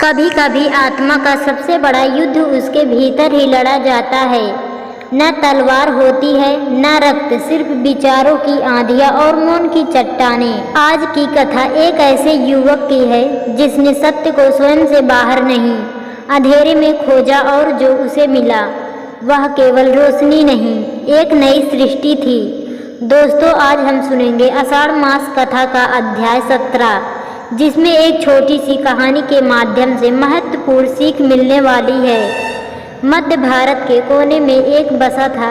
कभी कभी आत्मा का सबसे बड़ा युद्ध उसके भीतर ही लड़ा जाता है। न तलवार होती है न रक्त, सिर्फ विचारों की आंधियां और मौन की चट्टानें। आज की कथा एक ऐसे युवक की है जिसने सत्य को स्वयं से बाहर नहीं, अंधेरे में खोजा और जो उसे मिला वह केवल रोशनी नहीं, एक नई सृष्टि थी। दोस्तों, आज हम सुनेंगे आषाढ़ मास कथा का अध्याय 17, जिसमें एक छोटी सी कहानी के माध्यम से महत्वपूर्ण सीख मिलने वाली है। मध्य भारत के कोने में एक बसा था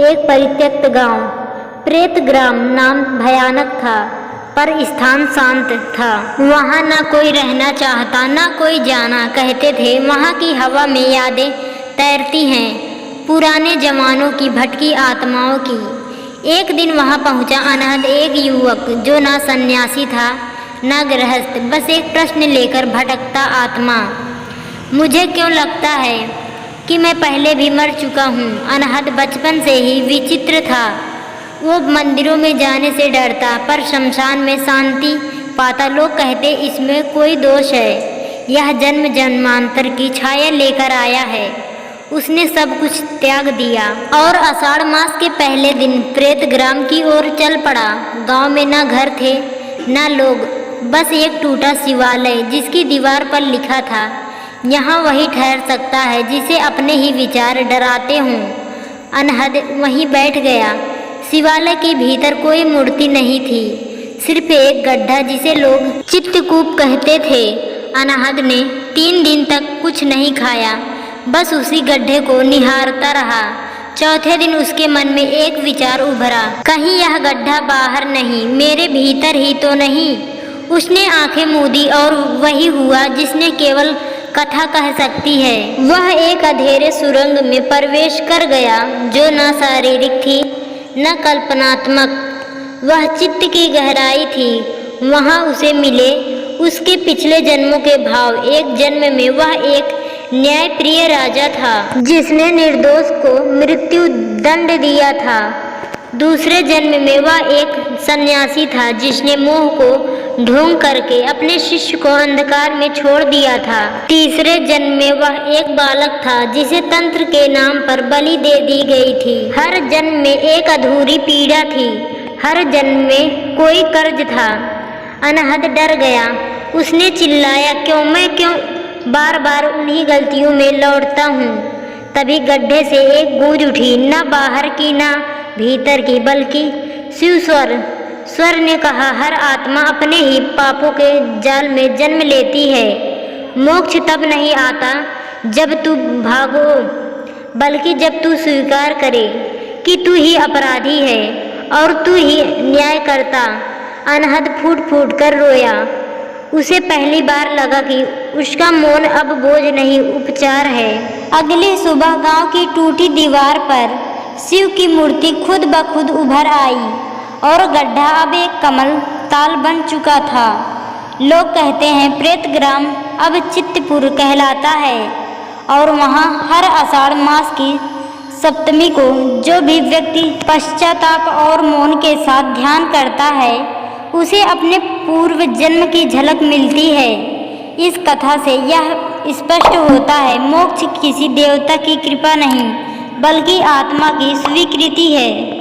एक परित्यक्त गांव। प्रेत ग्राम नाम भयानक था, पर स्थान शांत था। वहां न कोई रहना चाहता न कोई जाना। कहते थे वहां की हवा में यादें तैरती हैं, पुराने जमानों की भटकी आत्माओं की। एक दिन वहां पहुंचा अनहद एक युवक, जो ना सन्यासी था न गृहस्थ, बस एक प्रश्न लेकर भटकता आत्मा। मुझे क्यों लगता है कि मैं पहले भी मर चुका हूँ। अनहद बचपन से ही विचित्र था। वो मंदिरों में जाने से डरता, पर शमशान में शांति पाता। लोग कहते इसमें कोई दोष है, यह जन्म जन्मांतर की छाया लेकर आया है। उसने सब कुछ त्याग दिया और आषाढ़ मास के पहले दिन प्रेत ग्राम की ओर चल पड़ा। गांव में न घर थे न लोग, बस एक टूटा शिवालय जिसकी दीवार पर लिखा था, यहाँ वही ठहर सकता है जिसे अपने ही विचार डराते हों। अनहद वहीं बैठ गया। शिवालय के भीतर कोई मूर्ति नहीं थी, सिर्फ एक गड्ढा जिसे लोग चित्रकूप कहते थे। अनहद ने 3 दिन तक कुछ नहीं खाया, बस उसी गड्ढे को निहारता रहा। चौथे दिन उसके मन में एक विचार उभरा, कहीं यह गड्ढा बाहर नहीं, मेरे भीतर ही तो नहीं। उसने आंखें मूंदी और वही हुआ जिसने केवल कथा कह सकती है। वह एक अंधेरे सुरंग में प्रवेश कर गया, जो न शारीरिक थी न कल्पनात्मक। वह चित्त की गहराई थी। वहाँ उसे मिले उसके पिछले जन्मों के भाव। एक जन्म में वह एक न्यायप्रिय राजा था जिसने निर्दोष को मृत्यु दंड दिया था। दूसरे जन्म में वह एक सन्यासी था जिसने मोह को ढोंग करके अपने शिष्य को अंधकार में छोड़ दिया था। तीसरे जन्म में वह एक बालक था जिसे तंत्र के नाम पर बलि दे दी गई थी। हर जन्म में एक अधूरी पीड़ा थी, हर जन्म में कोई कर्ज था। अनहद डर गया। उसने चिल्लाया, क्यों बार बार उन्हीं गलतियों में लौटता हूँ। तभी गड्ढे से एक गूंज उठी, न बाहर की न भीतर की, बल्कि शिव स्वर ने कहा, हर आत्मा अपने ही पापों के जाल में जन्म लेती है। मोक्ष तब नहीं आता जब तू भागो, बल्कि जब तू स्वीकार करे कि तू ही अपराधी है और तू ही न्याय करता। अनहद फूट फूट कर रोया। उसे पहली बार लगा कि उसका मौन अब बोझ नहीं, उपचार है। अगली सुबह गांव की टूटी दीवार पर शिव की मूर्ति खुद ब खुद उभर आई और गड्ढा अब एक कमल ताल बन चुका था। लोग कहते हैं प्रेत ग्राम अब चित्तपुर कहलाता है और वहाँ हर आषाढ़ मास की सप्तमी को जो भी व्यक्ति पश्चाताप और मौन के साथ ध्यान करता है, उसे अपने पूर्व जन्म की झलक मिलती है। इस कथा से यह स्पष्ट होता है, मोक्ष किसी देवता की कृपा नहीं, बल्कि आत्मा की स्वीकृति है।